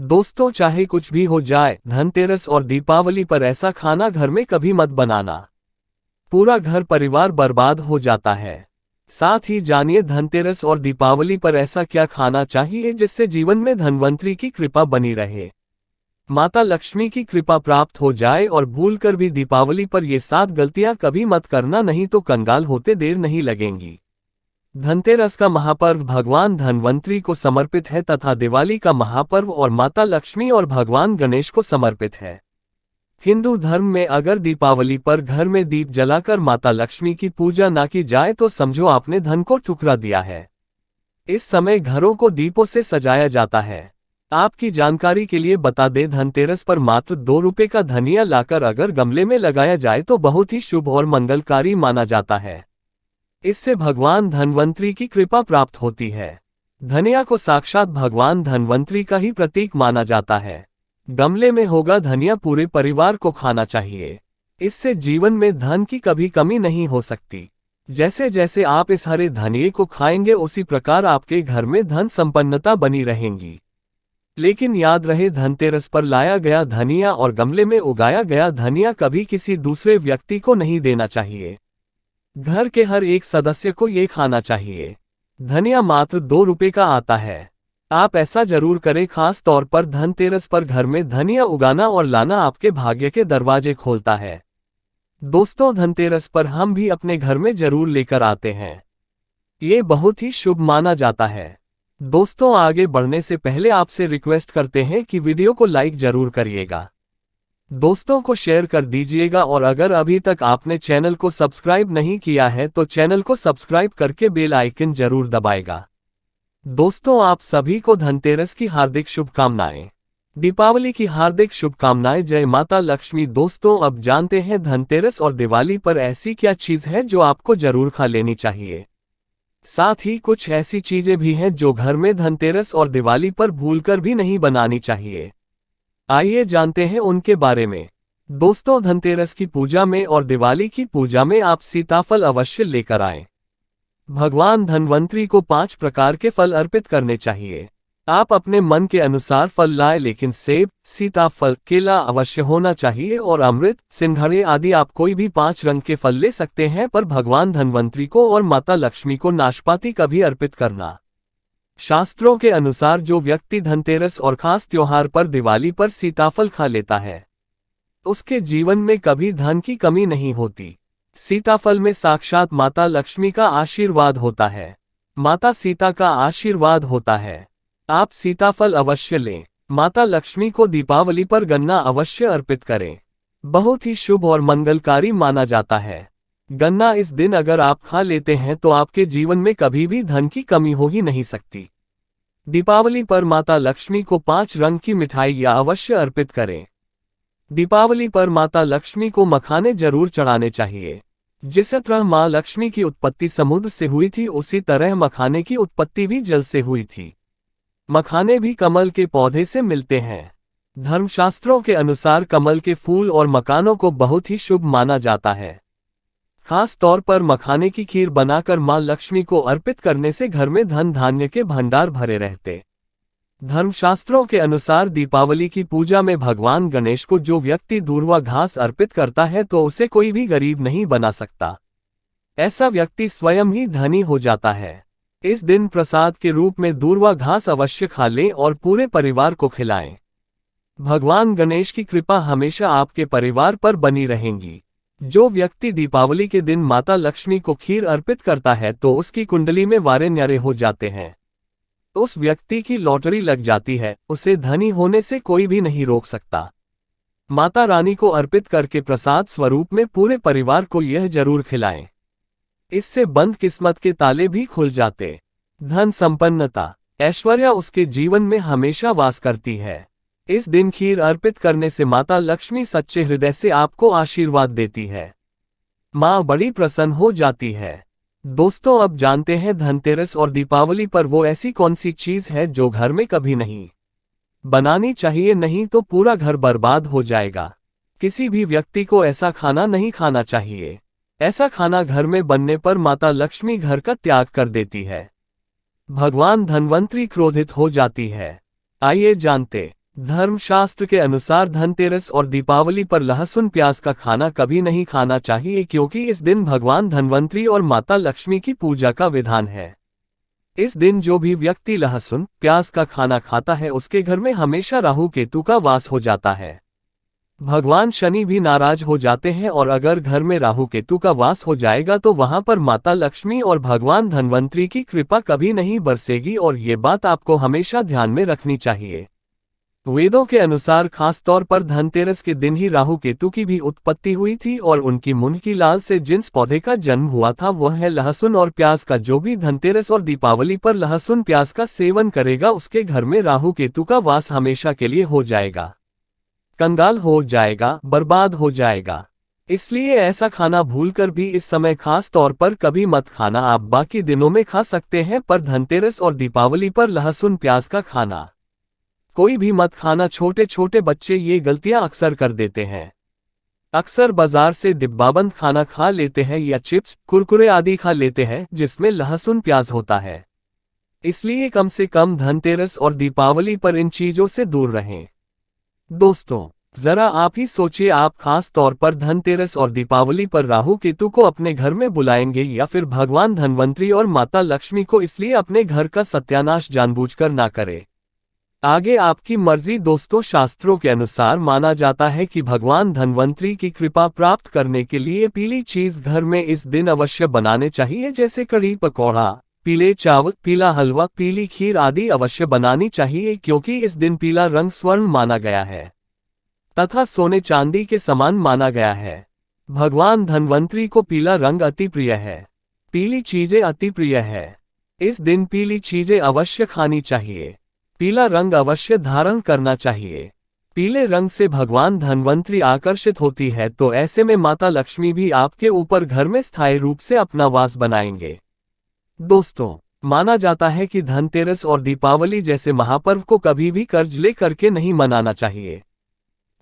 दोस्तों, चाहे कुछ भी हो जाए, धनतेरस और दीपावली पर ऐसा खाना घर में कभी मत बनाना। पूरा घर परिवार बर्बाद हो जाता है। साथ ही जानिए धनतेरस और दीपावली पर ऐसा क्या खाना चाहिए जिससे जीवन में धनवंतरी की कृपा बनी रहे, माता लक्ष्मी की कृपा प्राप्त हो जाए। और भूलकर भी दीपावली पर ये 7 गलतियां कभी मत करना, नहीं तो कंगाल होते देर नहीं लगेंगी। धनतेरस का महापर्व भगवान धनवंतरी को समर्पित है तथा दिवाली का महापर्व और माता लक्ष्मी और भगवान गणेश को समर्पित है। हिंदू धर्म में अगर दीपावली पर घर में दीप जलाकर माता लक्ष्मी की पूजा ना की जाए तो समझो आपने धन को ठुकरा दिया है। इस समय घरों को दीपों से सजाया जाता है। आपकी जानकारी के लिए बता दें, धनतेरस पर मात्र 2 रुपए का धनिया लाकर अगर गमले में लगाया जाए तो बहुत ही शुभ और मंगलकारी माना जाता है। इससे भगवान धनवंतरी की कृपा प्राप्त होती है। धनिया को साक्षात भगवान धनवंतरी का ही प्रतीक माना जाता है। गमले में होगा धनिया पूरे परिवार को खाना चाहिए। इससे जीवन में धन की कभी कमी नहीं हो सकती। जैसे जैसे आप इस हरे धनिये को खाएंगे उसी प्रकार आपके घर में धन संपन्नता बनी रहेंगी। लेकिन याद रहे, धनतेरस पर लाया गया धनिया और गमले में उगाया गया धनिया कभी किसी दूसरे व्यक्ति को नहीं देना चाहिए। घर के हर एक सदस्य को ये खाना चाहिए। धनिया मात्र 2 रुपए का आता है। आप ऐसा जरूर करें। खास तौर पर धनतेरस पर घर में धनिया उगाना और लाना आपके भाग्य के दरवाजे खोलता है। दोस्तों, धनतेरस पर हम भी अपने घर में जरूर लेकर आते हैं। ये बहुत ही शुभ माना जाता है। दोस्तों, आगे बढ़ने से पहले आपसे रिक्वेस्ट करते हैं कि वीडियो को लाइक जरूर करिएगा, दोस्तों को शेयर कर दीजिएगा और अगर अभी तक आपने चैनल को सब्सक्राइब नहीं किया है तो चैनल को सब्सक्राइब करके बेल आइकन जरूर दबाएगा। दोस्तों, आप सभी को धनतेरस की हार्दिक शुभकामनाएं, दीपावली की हार्दिक शुभकामनाएं। जय माता लक्ष्मी। दोस्तों, अब जानते हैं धनतेरस और दिवाली पर ऐसी क्या चीज है जो आपको जरूर खा लेनी चाहिए। साथ ही कुछ ऐसी चीजें भी हैं जो घर में धनतेरस और दिवाली पर भूलकर भी नहीं बनानी चाहिए। आइए जानते हैं उनके बारे में। दोस्तों, धनतेरस की पूजा में और दिवाली की पूजा में आप सीताफल अवश्य लेकर आएं। भगवान धनवंतरी को 5 प्रकार के फल अर्पित करने चाहिए। आप अपने मन के अनुसार फल लाएं, लेकिन सेब, सीताफल, केला अवश्य होना चाहिए और अमृत, सिंघाड़े आदि आप कोई भी 5 रंग के फल ले सकते हैं, पर भगवान धनवंतरी को और माता लक्ष्मी को नाशपाती कभी अर्पित करना। शास्त्रों के अनुसार जो व्यक्ति धनतेरस और खास त्योहार पर दिवाली पर सीताफल खा लेता है उसके जीवन में कभी धन की कमी नहीं होती। सीताफल में साक्षात माता लक्ष्मी का आशीर्वाद होता है, माता सीता का आशीर्वाद होता है। आप सीताफल अवश्य लें। माता लक्ष्मी को दीपावली पर गन्ना अवश्य अर्पित करें। बहुत ही शुभ और मंगलकारी माना जाता है। गन्ना इस दिन अगर आप खा लेते हैं तो आपके जीवन में कभी भी धन की कमी हो ही नहीं सकती। दीपावली पर माता लक्ष्मी को 5 रंग की मिठाइयां अवश्य अर्पित करें। दीपावली पर माता लक्ष्मी को मखाने जरूर चढ़ाने चाहिए। जिस तरह मां लक्ष्मी की उत्पत्ति समुद्र से हुई थी, उसी तरह मखाने की उत्पत्ति भी जल से हुई थी। मखाने भी कमल के पौधे से मिलते हैं। धर्मशास्त्रों के अनुसार कमल के फूल और मकानों को बहुत ही शुभ माना जाता है। खास तौर पर मखाने की खीर बनाकर मां लक्ष्मी को अर्पित करने से घर में धन धान्य के भंडार भरे रहते। धर्मशास्त्रों के अनुसार दीपावली की पूजा में भगवान गणेश को जो व्यक्ति दूर्वा घास अर्पित करता है तो उसे कोई भी गरीब नहीं बना सकता। ऐसा व्यक्ति स्वयं ही धनी हो जाता है। इस दिन प्रसाद के रूप में दूर्वा घास अवश्य खा लें और पूरे परिवार को खिलाएं। भगवान गणेश की कृपा हमेशा आपके परिवार पर बनी रहेगी। जो व्यक्ति दीपावली के दिन माता लक्ष्मी को खीर अर्पित करता है तो उसकी कुंडली में वारे न्यारे हो जाते हैं। उस व्यक्ति की लॉटरी लग जाती है। उसे धनी होने से कोई भी नहीं रोक सकता। माता रानी को अर्पित करके प्रसाद स्वरूप में पूरे परिवार को यह जरूर खिलाएं। इससे बंद किस्मत के ताले भी खुल जाते। धन संपन्नता, ऐश्वर्य उसके जीवन में हमेशा वास करती है। इस दिन खीर अर्पित करने से माता लक्ष्मी सच्चे हृदय से आपको आशीर्वाद देती है। मां बड़ी प्रसन्न हो जाती है। दोस्तों, अब जानते हैं धनतेरस और दीपावली पर वो ऐसी कौन सी चीज है जो घर में कभी नहीं बनानी चाहिए, नहीं तो पूरा घर बर्बाद हो जाएगा। किसी भी व्यक्ति को ऐसा खाना नहीं खाना चाहिए। ऐसा खाना घर में बनने पर माता लक्ष्मी घर का त्याग कर देती है। भगवान धनवंतरी क्रोधित हो जाती है। आइए जानते धर्मशास्त्र के अनुसार धनतेरस और दीपावली पर लहसुन प्याज का खाना कभी नहीं खाना चाहिए, क्योंकि इस दिन भगवान धन्वंतरी और माता लक्ष्मी की पूजा का विधान है। इस दिन जो भी व्यक्ति लहसुन प्याज का खाना खाता है उसके घर में हमेशा राहु केतु का वास हो जाता है। भगवान शनि भी नाराज हो जाते हैं, और अगर घर में राहु केतु का वास हो जाएगा तो वहां पर माता लक्ष्मी और भगवान धन्वंतरी की कृपा कभी नहीं बरसेगी, और ये बात आपको हमेशा ध्यान में रखनी चाहिए। वेदों के अनुसार खास तौर पर धनतेरस के दिन ही राहु केतु की भी उत्पत्ति हुई थी, और उनकी मुंह की लाल से जिस पौधे का जन्म हुआ था वह है लहसुन और प्याज का। जो भी धनतेरस और दीपावली पर लहसुन प्याज का सेवन करेगा उसके घर में राहु केतु का वास हमेशा के लिए हो जाएगा, कंगाल हो जाएगा, बर्बाद हो जाएगा। इसलिए ऐसा खाना भूलकर भी इस समय खास तौर पर कभी मत खाना। आप बाकी दिनों में खा सकते हैं, पर धनतेरस और दीपावली पर लहसुन प्याज का खाना कोई भी मत खाना। छोटे छोटे बच्चे ये गलतियां अक्सर कर देते हैं। अक्सर बाजार से डिब्बाबंद खाना खा लेते हैं या चिप्स कुरकुरे आदि खा लेते हैं जिसमें लहसुन प्याज होता है। इसलिए कम से कम धनतेरस और दीपावली पर इन चीजों से दूर रहें। दोस्तों, जरा आप ही सोचिए, आप खास तौर पर धनतेरस और दीपावली पर राहु केतु को अपने घर में बुलाएंगे या फिर भगवान धन्वंतरी और माता लक्ष्मी को। इसलिए अपने घर का सत्यानाश जानबूझकर ना करें। आगे आपकी मर्जी। दोस्तों, शास्त्रों के अनुसार माना जाता है कि भगवान धन्वंतरी की कृपा प्राप्त करने के लिए पीली चीज घर में इस दिन अवश्य बनाने चाहिए, जैसे कढ़ी पकौड़ा, पीले चावल, पीला हलवा, पीली खीर आदि अवश्य बनानी चाहिए, क्योंकि इस दिन पीला रंग स्वर्ण माना गया है तथा सोने चांदी के समान माना गया है। भगवान धन्वंतरी को पीला रंग अति प्रिय है, पीली चीजें अति प्रिय है। इस दिन पीली चीजें अवश्य खानी चाहिए, पीला रंग अवश्य धारण करना चाहिए। पीले रंग से भगवान धन्वंतरी आकर्षित होती है, तो ऐसे में माता लक्ष्मी भी आपके ऊपर घर में स्थायी रूप से अपना वास बनाएंगे। दोस्तों, माना जाता है कि धनतेरस और दीपावली जैसे महापर्व को कभी भी कर्ज लेकर के नहीं मनाना चाहिए।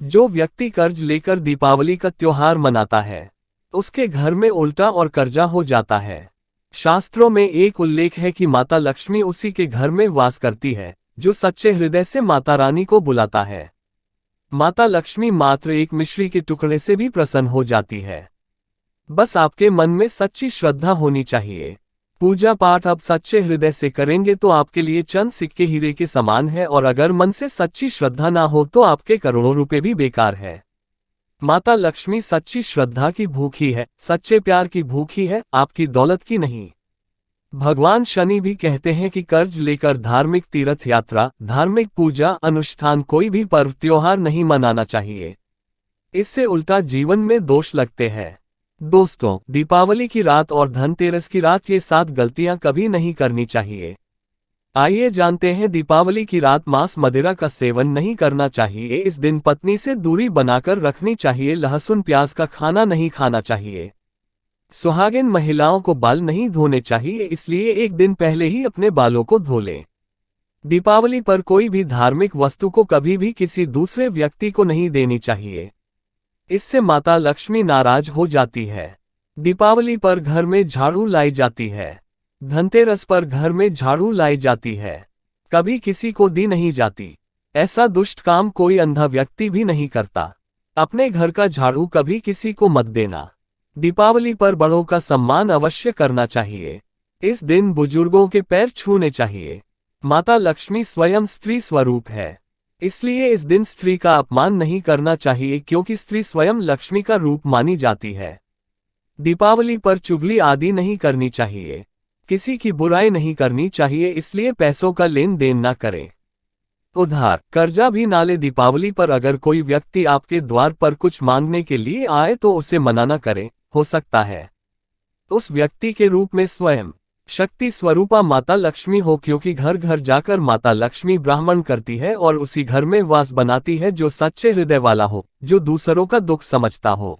जो व्यक्ति कर्ज लेकर दीपावली का त्योहार मनाता है उसके घर में उल्टा और कर्जा हो जाता है। शास्त्रों में एक उल्लेख है कि माता लक्ष्मी उसी के घर में वास करती है जो सच्चे हृदय से माता रानी को बुलाता है। माता लक्ष्मी मात्र एक मिश्री के टुकड़े से भी प्रसन्न हो जाती है। बस आपके मन में सच्ची श्रद्धा होनी चाहिए। पूजा पाठ अब सच्चे हृदय से करेंगे तो आपके लिए चंद सिक्के हीरे के समान है, और अगर मन से सच्ची श्रद्धा ना हो तो आपके करोड़ों रुपए भी बेकार है। माता लक्ष्मी सच्ची श्रद्धा की भूखी है, सच्चे प्यार की भूखी है, आपकी दौलत की नहीं। भगवान शनि भी कहते हैं कि कर्ज लेकर धार्मिक तीर्थ यात्रा, धार्मिक पूजा अनुष्ठान, कोई भी पर्व त्योहार नहीं मनाना चाहिए। इससे उल्टा जीवन में दोष लगते हैं। दोस्तों, दीपावली की रात और धनतेरस की रात ये 7 गलतियां कभी नहीं करनी चाहिए। आइए जानते हैं। दीपावली की रात मांस मदिरा का सेवन नहीं करना चाहिए। इस दिन पत्नी से दूरी बनाकर रखनी चाहिए। लहसुन प्याज का खाना नहीं खाना चाहिए। सुहागिन महिलाओं को बाल नहीं धोने चाहिए, इसलिए एक दिन पहले ही अपने बालों को धो लें। दीपावली पर कोई भी धार्मिक वस्तु को कभी भी किसी दूसरे व्यक्ति को नहीं देनी चाहिए, इससे माता लक्ष्मी नाराज हो जाती है। दीपावली पर घर में झाड़ू लाई जाती है। धनतेरस पर घर में झाड़ू लाई जाती है, कभी किसी को दी नहीं जाती। ऐसा दुष्ट काम कोई अंधा व्यक्ति भी नहीं करता। अपने घर का झाड़ू कभी किसी को मत देना। दीपावली पर बड़ों का सम्मान अवश्य करना चाहिए। इस दिन बुजुर्गों के पैर छूने चाहिए। माता लक्ष्मी स्वयं स्त्री स्वरूप है, इसलिए इस दिन स्त्री का अपमान नहीं करना चाहिए, क्योंकि स्त्री स्वयं लक्ष्मी का रूप मानी जाती है। दीपावली पर चुगली आदि नहीं करनी चाहिए, किसी की बुराई नहीं करनी चाहिए, इसलिए पैसों का लेन देन न करें। उधार कर्जा भी ना ले। दीपावली पर अगर कोई व्यक्ति आपके द्वार पर कुछ मांगने के लिए आए तो उसे मना न करें। हो सकता है उस व्यक्ति के रूप में स्वयं शक्ति स्वरूपा माता लक्ष्मी हो, क्योंकि घर घर जाकर माता लक्ष्मी ब्राह्मण करती है और उसी घर में वास बनाती है जो सच्चे हृदय वाला हो, जो दूसरों का दुख समझता हो।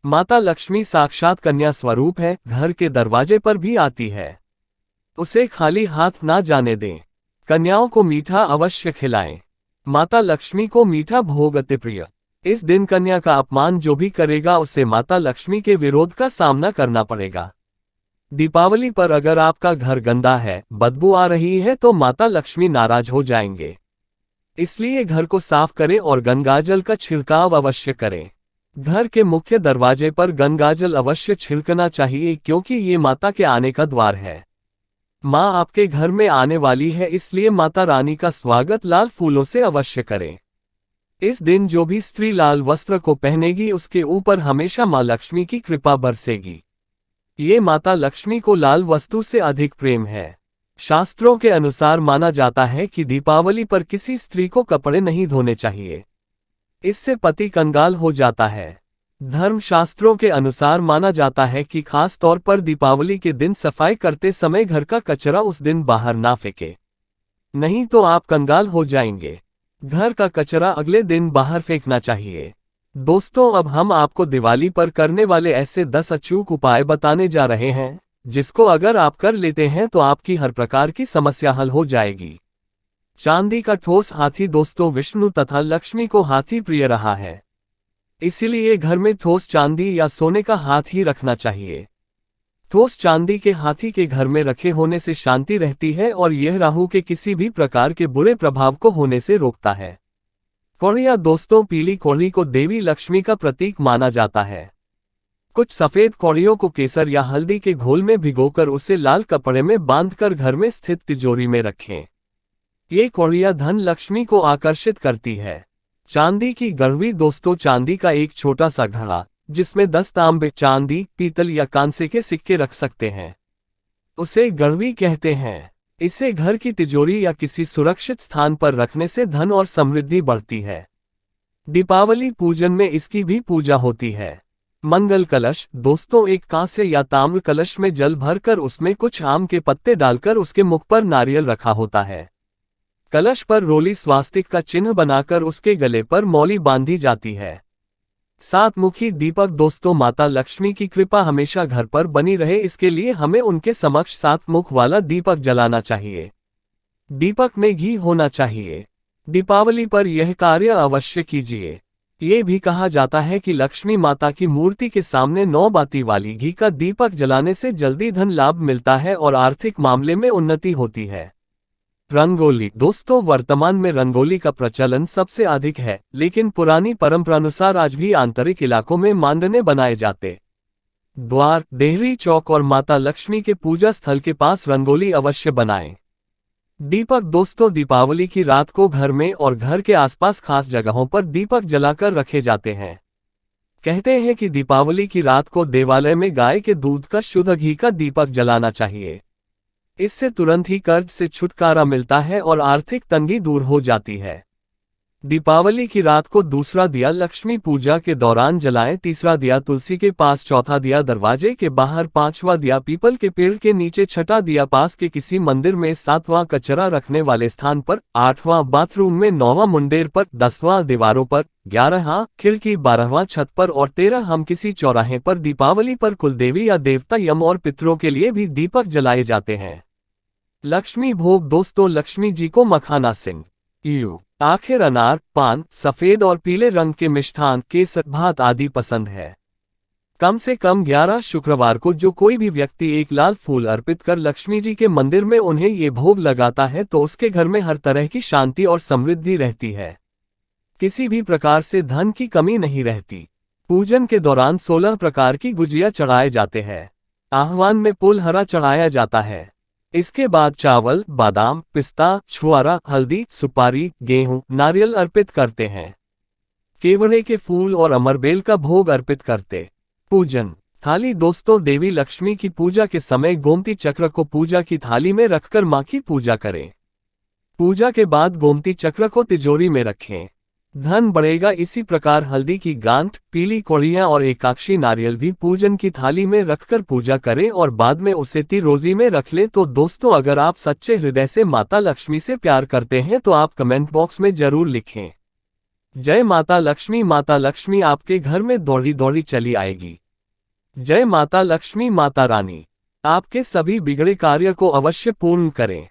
माता लक्ष्मी साक्षात कन्या स्वरूप है, घर के दरवाजे पर भी आती है। उसे खाली हाथ ना जाने दें। कन्याओं को मीठा अवश्य खिलाएं। माता लक्ष्मी को मीठा भोग अति प्रिय। इस दिन कन्या का अपमान जो भी करेगा उसे माता लक्ष्मी के विरोध का सामना करना पड़ेगा। दीपावली पर अगर आपका घर गंदा है, बदबू आ रही है तो माता लक्ष्मी नाराज हो जाएंगे। इसलिए घर को साफ करें और गंगाजल का छिड़काव अवश्य करें। घर के मुख्य दरवाजे पर गंगाजल अवश्य छिड़कना चाहिए क्योंकि ये माता के आने का द्वार है। माँ आपके घर में आने वाली है, इसलिए माता रानी का स्वागत लाल फूलों से अवश्य करें। इस दिन जो भी स्त्री लाल वस्त्र को पहनेगी उसके ऊपर हमेशा माँ लक्ष्मी की कृपा बरसेगी। ये माता लक्ष्मी को लाल वस्तु से अधिक प्रेम है। शास्त्रों के अनुसार माना जाता है कि दीपावली पर किसी स्त्री को कपड़े नहीं धोने चाहिए, इससे पति कंगाल हो जाता है। धर्मशास्त्रों के अनुसार माना जाता है कि खास तौर पर दीपावली के दिन सफाई करते समय घर का कचरा उस दिन बाहर ना फेंके, नहीं तो आप कंगाल हो जाएंगे। घर का कचरा अगले दिन बाहर फेंकना चाहिए। दोस्तों, अब हम आपको दिवाली पर करने वाले ऐसे 10 अचूक उपाय बताने जा रहे हैं, जिसको अगर आप कर लेते हैं तो आपकी हर प्रकार की समस्या हल हो जाएगी। चांदी का ठोस हाथी। दोस्तों, विष्णु तथा लक्ष्मी को हाथी प्रिय रहा है, इसीलिए घर में ठोस चांदी या सोने का हाथ ही रखना चाहिए। ठोस चांदी के हाथी के घर में रखे होने से शांति रहती है और यह राहु के किसी भी प्रकार के बुरे प्रभाव को होने से रोकता है। कौड़िया। दोस्तों, पीली कौड़ी को देवी लक्ष्मी का प्रतीक माना जाता है। कुछ सफेद कौड़ियों को केसर या हल्दी के घोल में भिगोकर उसे लाल कपड़े में बांधकर घर में स्थित तिजोरी में रखें। ये कौड़िया धन लक्ष्मी को आकर्षित करती है। चांदी की गड़वी। दोस्तों, चांदी का एक छोटा सा घड़ा जिसमें 10 तांबे, चांदी, पीतल या कांसे के सिक्के रख सकते हैं, उसे गड़वी कहते हैं। इसे घर की तिजोरी या किसी सुरक्षित स्थान पर रखने से धन और समृद्धि बढ़ती है। दीपावली पूजन में इसकी भी पूजा होती है। मंगल कलश। दोस्तों, एक कांस्य या ताम्र कलश में जल भरकर उसमें कुछ आम के पत्ते डालकर उसके मुख पर नारियल रखा होता है। कलश पर रोली स्वास्तिक का चिन्ह बनाकर उसके गले पर मौली बांधी जाती है। 7 मुखी दीपक। दोस्तों, माता लक्ष्मी की कृपा हमेशा घर पर बनी रहे, इसके लिए हमें उनके समक्ष 7 मुख वाला दीपक जलाना चाहिए। दीपक में घी होना चाहिए। दीपावली पर यह कार्य अवश्य कीजिए। ये भी कहा जाता है कि लक्ष्मी माता की मूर्ति के सामने 9 बाती वाली घी का दीपक जलाने से जल्दी धन लाभ मिलता है और आर्थिक मामले में उन्नति होती है। रंगोली। दोस्तों, वर्तमान में रंगोली का प्रचलन सबसे अधिक है, लेकिन पुरानी परंपरानुसार आज भी आंतरिक इलाकों में मांडने बनाए जाते। द्वार, देहरी चौक और माता लक्ष्मी के पूजा स्थल के पास रंगोली अवश्य बनाएं। दीपक। दोस्तों, दीपावली की रात को घर में और घर के आसपास खास जगहों पर दीपक जलाकर रखे जाते हैं। कहते हैं कि दीपावली की रात को देवालय में गाय के दूध का शुद्ध घी का दीपक जलाना चाहिए। इससे तुरंत ही कर्ज से छुटकारा मिलता है और आर्थिक तंगी दूर हो जाती है। दीपावली की रात को दूसरा दिया लक्ष्मी पूजा के दौरान जलाएं, तीसरा दिया तुलसी के पास, चौथा दिया दरवाजे के बाहर, 5वां दिया पीपल के पेड़ के नीचे, 6ठा दिया पास के किसी मंदिर में, 7वां कचरा रखने वाले स्थान पर, 8वां बाथरूम में, 9वां मुंडेर पर, 10वां दीवारों पर, 11वां खिड़की, 12वां छत पर और 13 हम किसी चौराहे पर। दीपावली पर कुलदेवी या देवता, यम और पितरों के लिए भी दीपक जलाए जाते हैं। लक्ष्मी भोग। दोस्तों, लक्ष्मी जी को मखाना, सिंह, आखिर अनार, पान, सफेद और पीले रंग के मिष्ठान, केसर, भात आदि पसंद है। कम से कम 11 शुक्रवार को जो कोई भी व्यक्ति एक लाल फूल अर्पित कर लक्ष्मी जी के मंदिर में उन्हें ये भोग लगाता है तो उसके घर में हर तरह की शांति और समृद्धि रहती है। किसी भी प्रकार से धन की कमी नहीं रहती। पूजन के दौरान 16 प्रकार की गुजिया चढ़ाए जाते हैं। आह्वान में पुलहरा चढ़ाया जाता है। इसके बाद चावल, बादाम, पिस्ता, छुआरा, हल्दी, सुपारी, गेहूं, नारियल अर्पित करते हैं। केवड़े के फूल और अमरबेल का भोग अर्पित करते। पूजन थाली। दोस्तों, देवी लक्ष्मी की पूजा के समय गोमती चक्र को पूजा की थाली में रखकर मां की पूजा करें। पूजा के बाद गोमती चक्र को तिजोरी में रखें। धन बढ़ेगा। इसी प्रकार हल्दी की गांठ, पीली कौड़ियां और एकाक्षी नारियल भी पूजन की थाली में रखकर पूजा करें और बाद में उसे तिरोजी में रख लें। तो दोस्तों, अगर आप सच्चे हृदय से माता लक्ष्मी से प्यार करते हैं तो आप कमेंट बॉक्स में जरूर लिखें, जय माता लक्ष्मी। माता लक्ष्मी आपके घर में दौड़ी दौड़ी चली आएगी। जय माता लक्ष्मी। माता रानी आपके सभी बिगड़े कार्य को अवश्य पूर्ण करें।